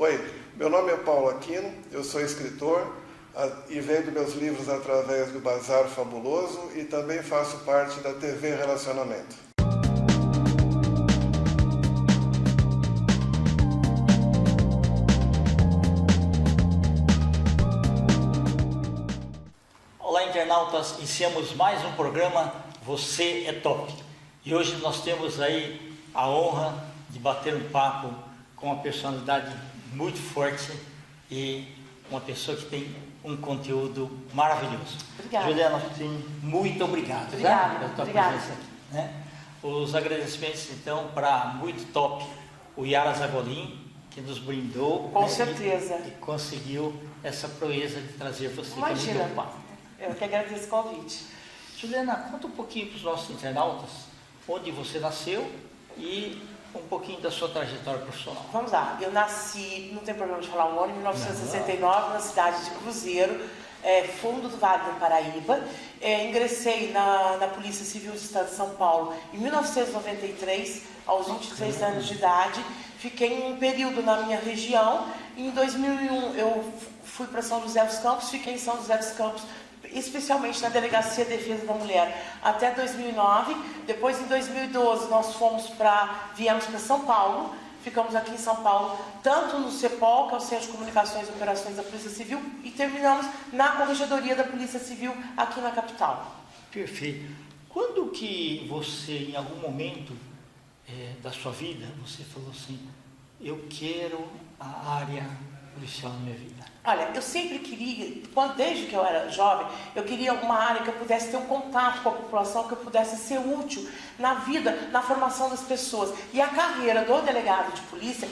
Oi, meu nome é Paulo Aquino, eu sou escritor e vendo meus livros através do Bazar Fabuloso e também faço parte da TV Relacionamento. Olá, internautas, iniciamos mais um programa Você é Top. E hoje nós temos aí a honra de bater um papo com uma personalidade muito forte e uma pessoa que tem um conteúdo maravilhoso. Obrigada. Juliana, muito obrigado. Obrigada. Pela tua Obrigada. presença aqui, né? Os agradecimentos, então, para muito top, o Yara Zagolin, que nos brindou. Com né, certeza. E conseguiu essa proeza de trazer você aqui Imagina, no papo. eu que agradeço o convite. Juliana, conta um pouquinho para os nossos internautas onde você nasceu e um pouquinho da sua trajetória profissional. Vamos lá, eu nasci, não tem problema de falar o ano, em 1969, na cidade de Cruzeiro, fundo do Vale do Paraíba. Ingressei na Polícia Civil do Estado de São Paulo em 1993, aos 23 anos de idade. Fiquei um período na minha região. Em 2001 eu fui para São José dos Campos, fiquei em São José dos Campos, especialmente na Delegacia de Defesa da Mulher, até 2009. Depois, em 2012, nós viemos para São Paulo, ficamos aqui em São Paulo, tanto no CEPOL, que é o Centro de Comunicações e Operações da Polícia Civil, e terminamos na Corregedoria da Polícia Civil, aqui na capital. Perfeito. Quando que você, em algum momento da sua vida, você falou assim, eu quero a área policial na minha vida? Olha, eu sempre queria, desde que eu era jovem, eu queria uma área que eu pudesse ter um contato com a população, que eu pudesse ser útil na vida, na formação das pessoas. E a carreira do delegado de polícia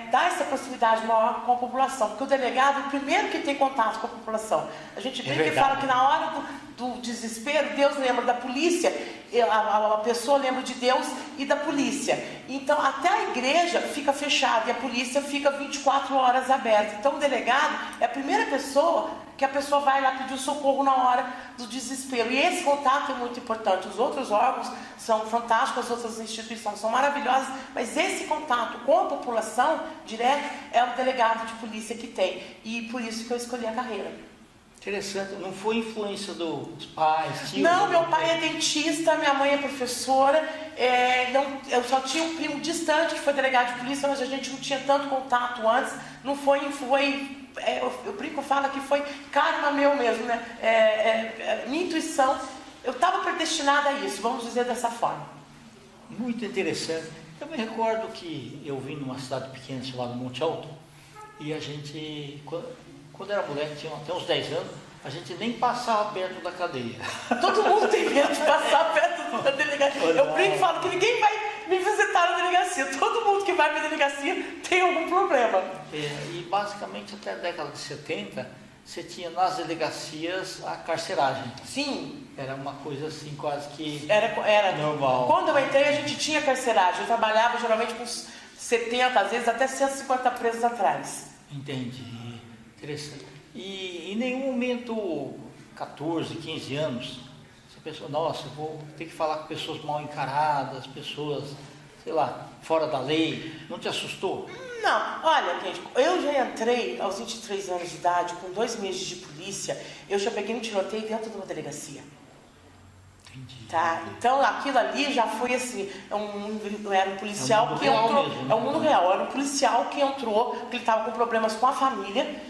dá essa proximidade maior com a população, porque o delegado é o primeiro que tem contato com a população. A gente brinca e fala que na hora do desespero, Deus lembra da polícia, a pessoa lembra de Deus e da polícia. Então, até a igreja fica fechada e a polícia fica 24 horas aberta. Então, o delegado é a primeira pessoa que a pessoa vai lá pedir o socorro na hora do desespero. E esse contato é muito importante. Os outros órgãos são fantásticos, as outras instituições são maravilhosas, mas esse contato com a população direto é o delegado de polícia que tem. E por isso que eu escolhi a carreira. Interessante, não foi influência dos pais, tios? Não, meu pai é dentista, minha mãe é professora, eu só tinha um primo distante que foi delegado de polícia, mas a gente não tinha tanto contato antes, eu brinco, falo que foi karma meu mesmo, né? Minha intuição, eu estava predestinada a isso, vamos dizer dessa forma. Muito interessante. Eu me recordo que eu vim numa cidade pequena chamada Monte Alto, e a gente, quando era moleque, tinha até uns 10 anos, a gente nem passava perto da cadeia. Todo mundo tem medo de passar perto da delegacia. Eu brinco e falo que ninguém vai me visitar na delegacia. Todo mundo que vai para a delegacia tem algum problema. E basicamente até a década de 70, você tinha nas delegacias a carceragem. Sim. Era uma coisa assim quase que era normal. Quando eu entrei, a gente tinha carceragem. Eu trabalhava geralmente com 70, às vezes até 150 presos atrás. Entendi. Interessante. E em nenhum momento, 14, 15 anos, você pensou, nossa, eu vou ter que falar com pessoas mal encaradas, pessoas, sei lá, fora da lei. Não te assustou? Não, olha, gente, eu já entrei aos 23 anos de idade, com 2 meses de polícia, eu já peguei um tiroteio dentro de uma delegacia. Entendi. Tá? Então aquilo ali já foi assim, era um policial que entrou, mesmo, né? é o mundo real, era um policial que entrou, porque ele estava com problemas com a família,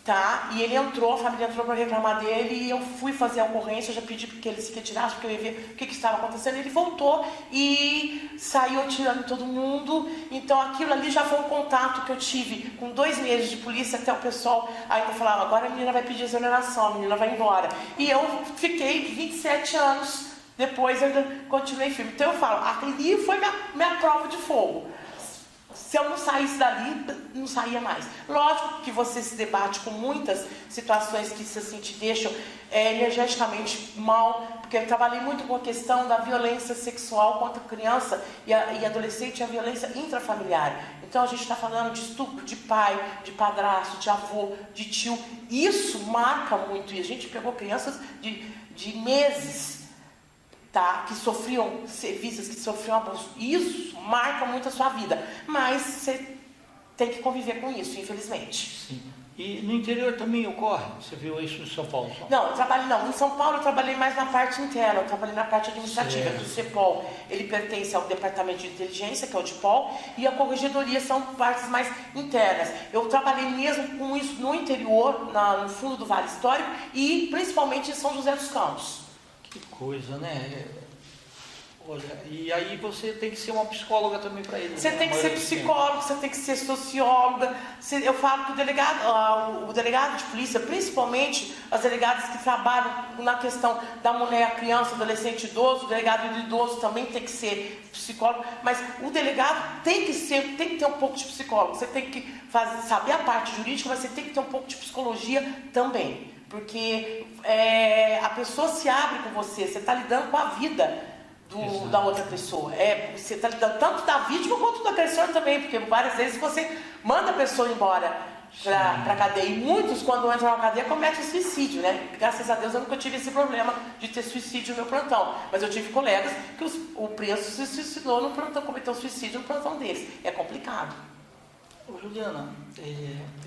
tá? E ele entrou, a família entrou para reclamar dele e eu fui fazer a ocorrência, eu já pedi que ele se retirasse, porque eu ia ver o que estava acontecendo. Ele voltou e saiu atirando em todo mundo. Então aquilo ali já foi um contato que eu tive com 2 meses de polícia, até o pessoal ainda falava, agora a menina vai pedir exoneração, a menina vai embora. E eu fiquei 27 anos, depois eu ainda continuei firme. Então eu falo, ali foi minha prova de fogo. Se eu não saísse dali, não saía mais. Lógico que você se debate com muitas situações que assim, te deixam energeticamente mal, porque eu trabalhei muito com a questão da violência sexual contra criança e adolescente, a violência intrafamiliar. Então a gente está falando de estupro de pai, de padrasto, de avô, de tio. Isso marca muito. E a gente pegou crianças de meses, tá, que sofriam serviços, que sofriam abuso. Isso marca muito a sua vida. Mas você tem que conviver com isso, infelizmente. Sim. E no interior também ocorre? Você viu isso em São Paulo? Não, em São Paulo eu trabalhei mais na parte interna, eu trabalhei na parte administrativa do CEPOL. Ele pertence ao Departamento de Inteligência, que é o DIPOL, e a Corregedoria são partes mais internas. Eu trabalhei mesmo com isso no interior, no fundo do Vale Histórico, e principalmente em São José dos Campos. Que coisa, né? Olha, e aí você tem que ser uma psicóloga também para ele. Você tem que ser psicólogo, você tem que ser socióloga. Eu falo que o delegado de polícia, principalmente as delegadas que trabalham na questão da mulher, criança, adolescente, idoso, o delegado do idoso também tem que ser psicólogo, mas o delegado tem que ter um pouco de psicólogo. Você tem que saber a parte jurídica, mas você tem que ter um pouco de psicologia também, porque a pessoa se abre com você está lidando com a vida da outra pessoa. Você está lidando tanto da vítima quanto do agressor também, porque várias vezes você manda a pessoa embora para a cadeia. E muitos, quando entram na cadeia, cometem suicídio, né? Graças a Deus eu nunca tive esse problema de ter suicídio no meu plantão. Mas eu tive colegas que o preso se suicidou no plantão, cometeu suicídio no plantão deles. É complicado. Ô, Juliana,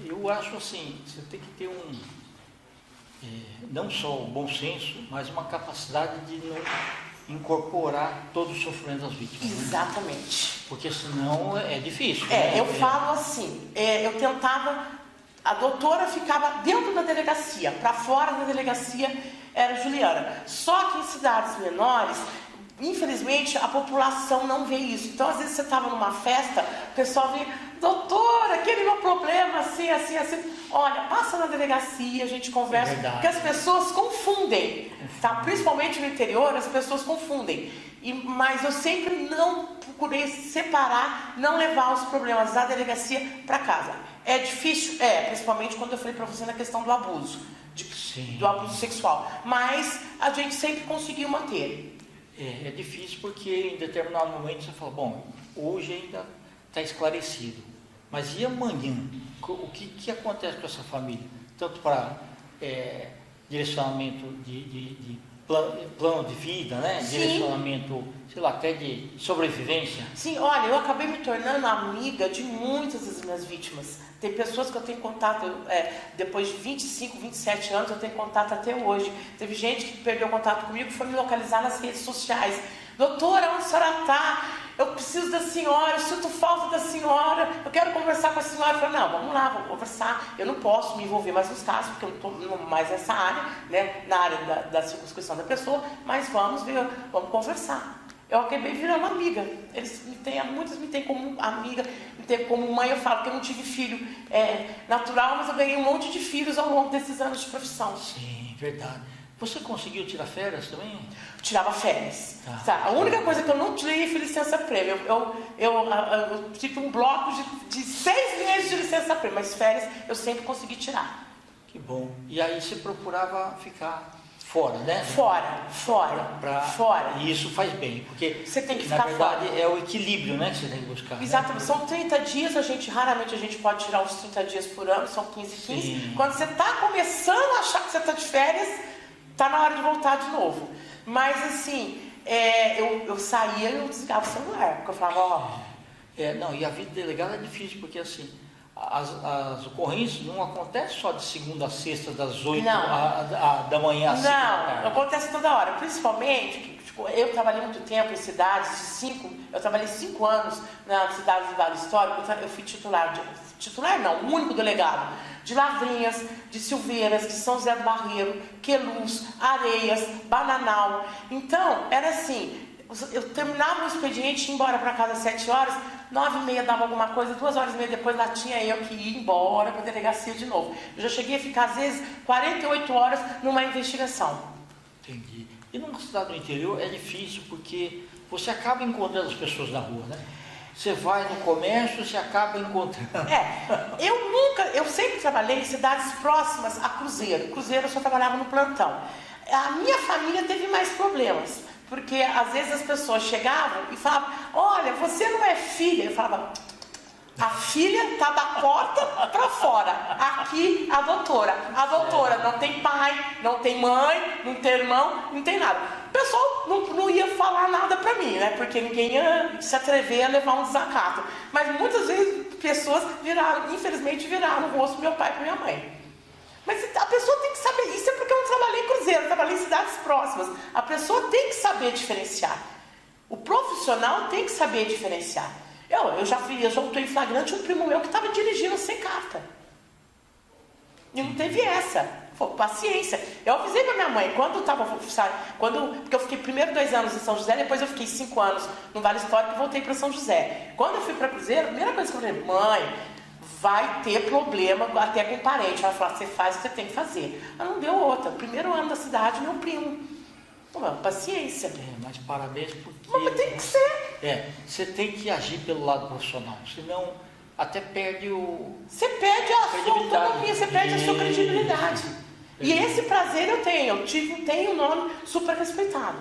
eu acho assim, você tem que ter não só o bom senso, mas uma capacidade de não incorporar todo o sofrimento das vítimas. Exatamente. Né? Porque senão é difícil. Eu falo assim, eu tentava, a doutora ficava dentro da delegacia, para fora da delegacia era Juliana. Só que em cidades menores, infelizmente, a população não vê isso. Então, às vezes você estava numa festa, o pessoal vinha, doutora, aquele meu problema, assim, assim, assim. Olha, passa na delegacia, a gente conversa, porque as pessoas confundem, tá? Principalmente no interior, as pessoas confundem. Mas eu sempre não procurei separar, não levar os problemas da delegacia para casa. É difícil? Principalmente quando eu falei para você na questão do abuso, do abuso sexual. Mas a gente sempre conseguiu manter. É difícil porque em determinado momento você fala, bom, hoje ainda está esclarecido, mas e amanhã? O que acontece com essa família? Tanto para direcionamento de plano de vida, né? Sim. Direcionamento, sei lá, até de sobrevivência. Sim, olha, eu acabei me tornando amiga de muitas das minhas vítimas. Tem pessoas que eu tenho contato, depois de 25, 27 anos, eu tenho contato até hoje. Teve gente que perdeu contato comigo e foi me localizar nas redes sociais. Doutora, onde a senhora está? Eu preciso da senhora, eu sinto falta da senhora, eu quero conversar com a senhora. Eu falei, não, vamos lá, vamos conversar. Eu não posso me envolver mais nos casos, porque eu não estou mais nessa área, né, na área da circunscrição da pessoa, mas vamos conversar. Eu acabei virando amiga. Muitos me têm como amiga, me têm como mãe. Eu falo que eu não tive filho natural, mas eu ganhei um monte de filhos ao longo desses anos de profissão. Sim, verdade. Você conseguiu tirar férias também? Tirava férias. Tá. A única coisa que eu não tirei foi licença-prêmio. Eu tive um bloco de 6 meses de licença-prêmio, mas férias eu sempre consegui tirar. Que bom. E aí você procurava ficar fora, né? Fora. E isso faz bem, porque você tem que ficar verdade fora. É o equilíbrio, né, que você tem que buscar. Exatamente. Né? São 30 dias, raramente a gente pode tirar os 30 dias por ano, são 15 e 15. Sim. Quando você está começando a achar que você está de férias, está na hora de voltar de novo. Mas assim, eu saía e eu desligava o celular, porque eu falava, não, e a vida delegada é difícil, porque assim, as ocorrências não acontecem só de segunda a sexta, das 8 da manhã às 5 da tarde. Não, acontece toda hora. Principalmente, eu trabalhei muito tempo em cidades, eu trabalhei 5 anos na cidade do Vale Histórico, eu fui o único delegado de Lavrinhas, de Silveiras, de São José do Barreiro, Queluz, Areias, Bananal. Então, era assim, eu terminava o expediente, ia embora para casa às 7 horas, 9h30 dava alguma coisa, 2h30 depois lá tinha eu que ir embora para a delegacia de novo. Eu já cheguei a ficar, às vezes, 48 horas numa investigação. Entendi. E numa cidade do interior é difícil, porque você acaba encontrando as pessoas na rua, né? Você vai no comércio, você acaba encontrando. Eu sempre trabalhei em cidades próximas a Cruzeiro. Cruzeiro eu só trabalhava no plantão. A minha família teve mais problemas, porque às vezes as pessoas chegavam e falavam, olha, você não é filha. Eu falava, a filha está da porta para fora. Aqui a doutora. A doutora não tem pai, não tem mãe, não tem irmão, não tem nada. O pessoal não ia falar nada para mim, né? Porque ninguém ia se atrever a levar um desacato. Mas muitas vezes pessoas infelizmente viraram o rosto do meu pai e para minha mãe. Mas a pessoa tem que saber, isso é porque eu não trabalhei em cruzeiro, eu trabalhei em cidades próximas. A pessoa tem que saber diferenciar. O profissional tem que saber diferenciar. Eu já estou em flagrante um primo meu que estava dirigindo sem carta. E não teve essa. Pô, paciência. Eu avisei para minha mãe, porque eu fiquei primeiro 2 anos em São José, depois eu fiquei 5 anos no Vale Histórico e voltei para São José. Quando eu fui para Cruzeiro, a primeira coisa que eu falei, mãe, vai ter problema até com parente. Ela falou, você faz o que você tem que fazer. Ela não deu outra. Primeiro ano da cidade, meu primo. Pô, paciência. Mas parabéns porque... Mas tem que ser. Você tem que agir pelo lado profissional, senão até perde Você perde a sua autonomia, você perde a sua credibilidade. E esse prazer eu tenho. Tenho um nome super respeitado.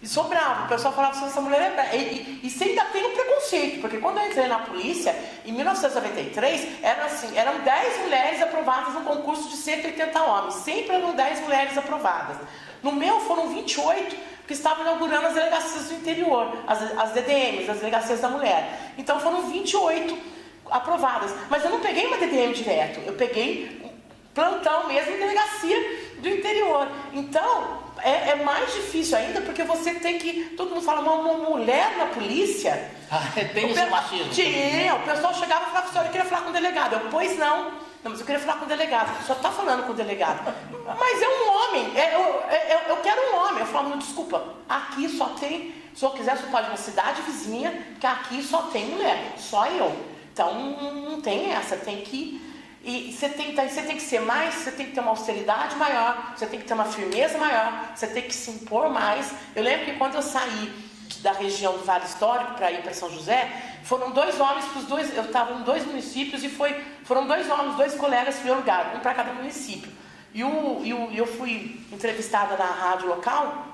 E sou bravo. O pessoal falava que essa mulher é brava. E você ainda tem um preconceito, porque quando eu entrei na polícia, em 1993, eram 10 mulheres aprovadas no concurso de 180 homens. Sempre eram 10 mulheres aprovadas. No meu foram 28, que estavam inaugurando as delegacias do interior, as DDMs, as delegacias da mulher. Então foram 28 aprovadas. Mas eu não peguei uma DDM direto, eu peguei plantão mesmo em delegacia do interior. Então, é mais difícil ainda, porque você tem que... Todo mundo fala, uma mulher na polícia... tem esse machismo. Tinha, o pessoal chegava e falava, senhora, eu queria falar com o delegado. Pois não, mas eu queria falar com o delegado. Só está falando com o delegado. Mas é um homem, eu quero um homem. Eu falo, desculpa, aqui só tem... Se eu quiser, você pode ir na cidade vizinha, que aqui só tem mulher, só eu. Então, não tem essa, tem que... E você tem que ser mais, você tem que ter uma austeridade maior, você tem que ter uma firmeza maior, você tem que se impor mais. Eu lembro que quando eu saí da região do Vale Histórico para ir para São José, foram 2 homens para os 2, eu estava em 2 municípios e foram 2 homens, 2 colegas em primeiro lugar, um para cada município. E eu fui entrevistada na rádio local,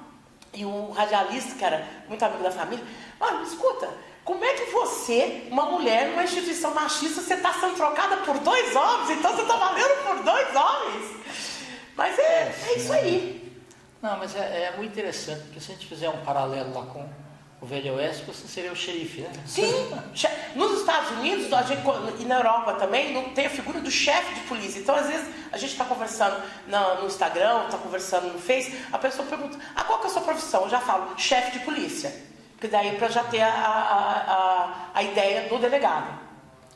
e o radialista, que era muito amigo da família, escuta, como é que você, uma mulher, numa instituição machista, você está sendo trocada por 2 homens? Então você está valendo por 2 homens? Mas é isso aí. Não, mas é muito interessante, porque se a gente fizer um paralelo lá com o Velho Oeste, você seria o xerife, né? Sim. Nos Estados Unidos, e na Europa também, não tem a figura do chefe de polícia. Então, às vezes, a gente está conversando no Instagram, está conversando no Face, a pessoa pergunta, qual que é a sua profissão? Eu já falo, chefe de polícia. Porque daí para já ter a ideia do delegado.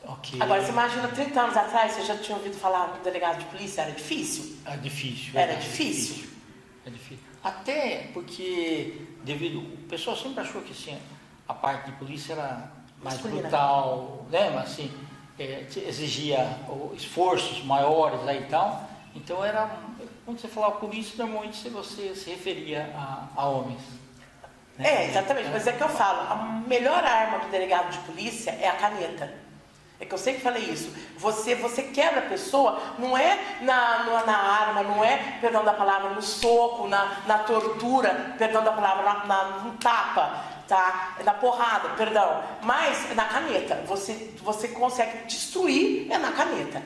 Okay. Agora, você imagina, 30 anos atrás, você já tinha ouvido falar do delegado de polícia? Era difícil? Era difícil. Era difícil. É difícil. Até porque, o pessoal sempre achou que assim, a parte de polícia era mais brutal, né? Mas assim, exigia esforços maiores aí e tal. Então, quando você falava polícia, normalmente você se referia a homens. Exatamente, mas é que eu falo, a melhor arma do delegado de polícia é a caneta. É que eu sempre falei isso. Você quebra a pessoa, não é na arma, não é, perdão da palavra, no soco, na tortura, perdão da palavra, no tapa, tá? Na porrada, perdão. Mas na caneta. Você consegue destruir na caneta.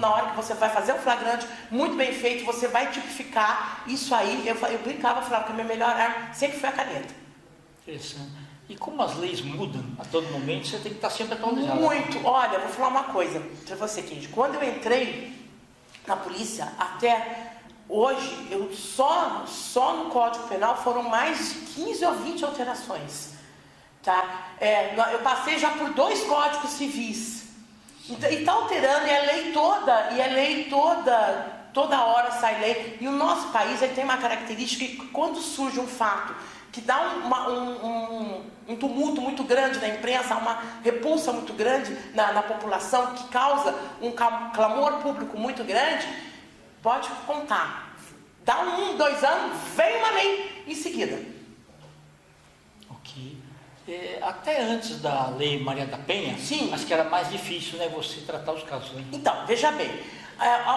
Na hora que você vai fazer o flagrante, muito bem feito, você vai tipificar isso aí. Eu brincava, falava que a minha melhor arma sempre foi a caneta. Interessante. E como as leis mudam a todo momento, você tem que estar sempre atualizado. Muito. Olha, eu vou falar uma coisa para você, Kendi. Quando eu entrei na polícia, até hoje, eu só no Código Penal foram mais de 15 ou 20 alterações. Tá? Eu passei já por 2 códigos civis. E está alterando, e é lei toda hora sai lei. E o nosso país ele tem uma característica que quando surge um fato que dá um tumulto muito grande na imprensa, uma repulsa muito grande na população, que causa um clamor público muito grande, pode contar. Dá 1, 2 anos, vem uma lei em seguida. Ok. Até antes da lei Maria da Penha, sim, acho que era mais difícil, né, você tratar os casos. Né? Então, veja bem.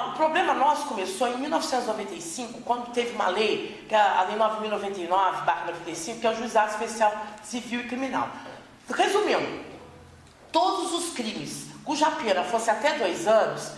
O problema nosso começou em 1995, quando teve uma lei, que é a Lei 9.099/95, que é o Juizado Especial Civil e Criminal. Resumindo, todos os crimes cuja pena fosse até 2 anos,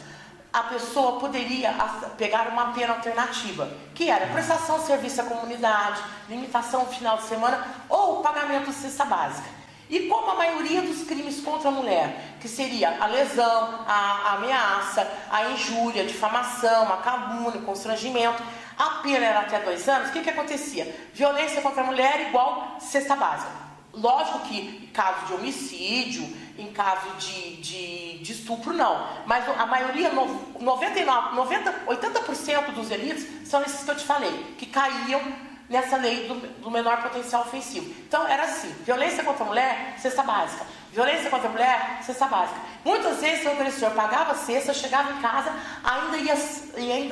a pessoa poderia pegar uma pena alternativa, que era prestação de serviço à comunidade, limitação no final de semana ou pagamento de cesta básica. E como a maioria dos crimes contra a mulher, que seria a lesão, a ameaça, a injúria, a difamação, a calúnia, o constrangimento, a pena era até 2 anos, o que acontecia? Violência contra a mulher igual cesta básica. Lógico que em caso de homicídio, em caso de estupro, não. Mas a maioria, 80% dos delitos são esses que eu te falei, que caíam nessa lei do menor potencial ofensivo. Então, era assim, violência contra a mulher, cesta básica. Violência contra a mulher, cesta básica. Muitas vezes o agressor pagava a cesta, chegava em casa, ainda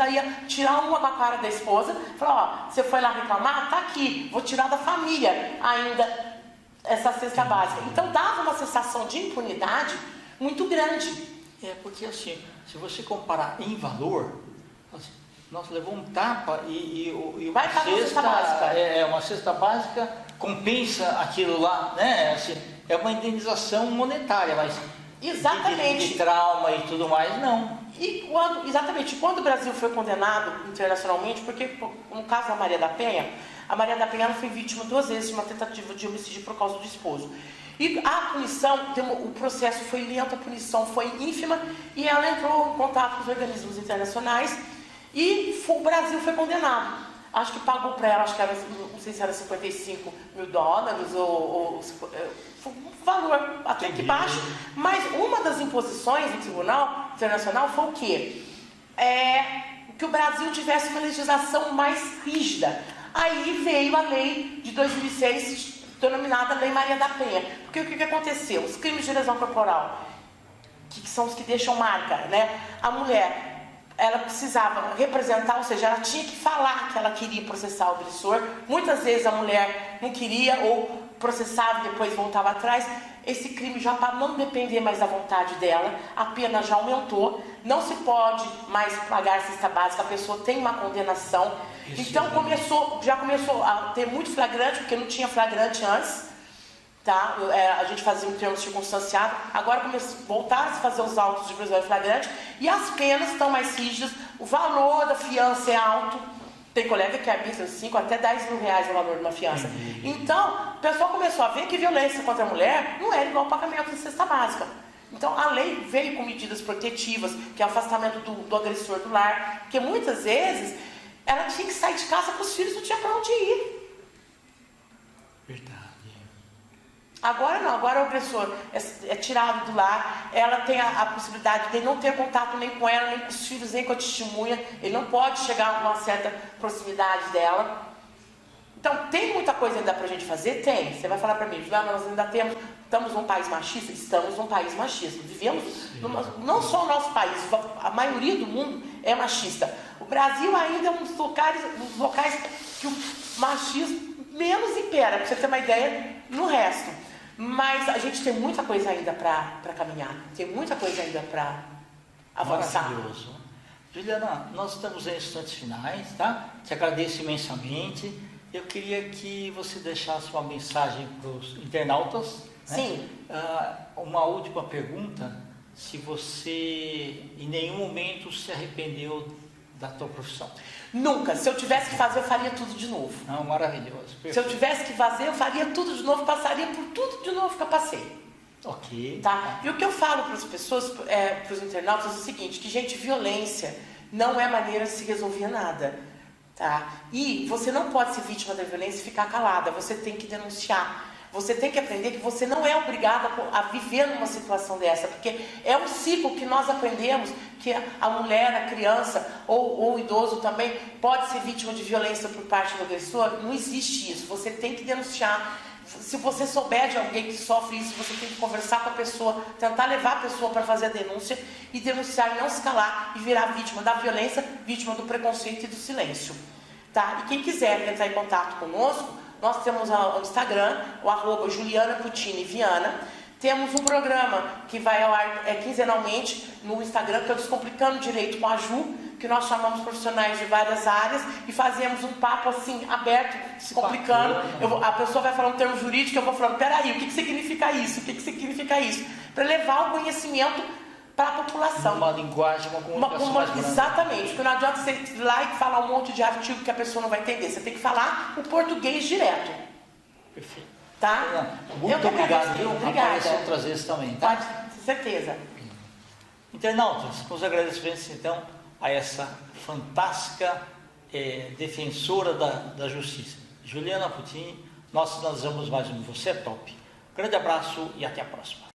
ia tirar uma com a cara da esposa, falava, ó, você foi lá reclamar? Tá aqui, vou tirar da família ainda essa cesta básica. Então, dava uma sensação de impunidade muito grande. Porque assim, se você comparar em valor, nós levou um tapa e vai estar uma cesta básica. Uma cesta básica compensa aquilo lá, né? Assim, é uma indenização monetária, mas exatamente. De trauma e tudo mais, não. E quando o Brasil foi condenado internacionalmente, porque no caso da Maria da Penha, a Maria da Penha foi vítima 2 vezes de uma tentativa de homicídio por causa do esposo. E a punição, o processo foi lento, a punição foi ínfima, e ela entrou em contato com os organismos internacionais, e o Brasil foi condenado. Acho que pagou para ela, não sei se era $55 mil, ou um valor até que baixo, mas uma das imposições do Tribunal Internacional foi o quê? Que o Brasil tivesse uma legislação mais rígida. Aí veio a lei de 2006, denominada Lei Maria da Penha. Porque o que aconteceu? Os crimes de lesão corporal, que são os que deixam marca, né? A mulher, ela precisava representar, ou seja, ela tinha que falar que ela queria processar o agressor. Muitas vezes a mulher não queria ou processava e depois voltava atrás. Esse crime já, para não depender mais da vontade dela, a pena já aumentou, não se pode mais pagar cesta básica, a pessoa tem uma condenação. Então já começou a ter muito flagrante, porque não tinha flagrante antes, tá? A gente fazia um termo circunstanciado, agora voltaram a se fazer os autos de prisão em flagrante, e as penas estão mais rígidas, o valor da fiança é alto. Tem colega que arbitra 5 até 10 mil reais o valor de uma fiança. Então, o pessoal começou a ver que violência contra a mulher não era igual ao pagamento de cesta básica. Então, a lei veio com medidas protetivas, que é o afastamento do agressor do lar, porque muitas vezes ela tinha que sair de casa com os filhos, não tinha para onde ir. Verdade. Agora não, agora o agressor é tirado do lar, ela tem a possibilidade de não ter contato nem com ela, nem com os filhos, nem com a testemunha, ele não pode chegar a uma certa proximidade dela. Então, tem muita coisa ainda pra gente fazer? Tem. Você vai falar pra mim, Juliana, nós ainda estamos num país machista? Estamos num país machista. Vivemos, não só o nosso país, a maioria do mundo é machista. O Brasil ainda é um dos locais que o machismo menos impera, pra você ter uma ideia, no resto. Mas a gente tem muita coisa ainda para caminhar, tem muita coisa ainda para avançar. Maravilhoso. Juliana, nós estamos em instantes finais, tá? Te agradeço imensamente. Eu queria que você deixasse uma mensagem para os internautas. Sim. Né? Uma última pergunta: se você em nenhum momento se arrependeu da tua profissão? Nunca. Se eu tivesse que fazer, eu faria tudo de novo. Não, maravilhoso. Perfeito. Se eu tivesse que fazer, eu faria tudo de novo, passaria por tudo de novo que eu passei. Ok. Tá? E o que eu falo para as pessoas, para os internautas, é o seguinte, que, gente, violência não é maneira de se resolver nada. Tá? E você não pode ser vítima da violência e ficar calada, você tem que denunciar. Você tem que aprender que você não é obrigada a viver numa situação dessa, porque é um ciclo que nós aprendemos que a mulher, a criança ou o idoso também pode ser vítima de violência por parte do agressor. Não existe isso, você tem que denunciar. Se você souber de alguém que sofre isso, você tem que conversar com a pessoa, tentar levar a pessoa para fazer a denúncia e denunciar e não se calar e virar vítima da violência, vítima do preconceito e do silêncio. Tá? E quem quiser entrar em contato conosco, nós temos o Instagram, o @JulianaPutiniViana. Temos um programa que vai ao ar quinzenalmente no Instagram, que é o Descomplicando Direito com a Ju, que nós chamamos profissionais de várias áreas e fazemos um papo assim, aberto, descomplicando. A pessoa vai falar um termo jurídico, eu vou falando, peraí, o que significa isso? O que significa isso? Para levar o conhecimento para a população. Uma linguagem, uma comunicação mais grande. Exatamente, porque não adianta você ir lá e falar um monte de artigo que a pessoa não vai entender. Você tem que falar o português direto. Perfeito. Tá? Muito obrigado, viu? Obrigada. Aparecer outras vezes também, tá? Pode ter certeza. Internautas, com os agradecimentos então a essa fantástica defensora da justiça, Juliana Putin, nós finalizamos mais um Você é Top. Grande abraço e até a próxima.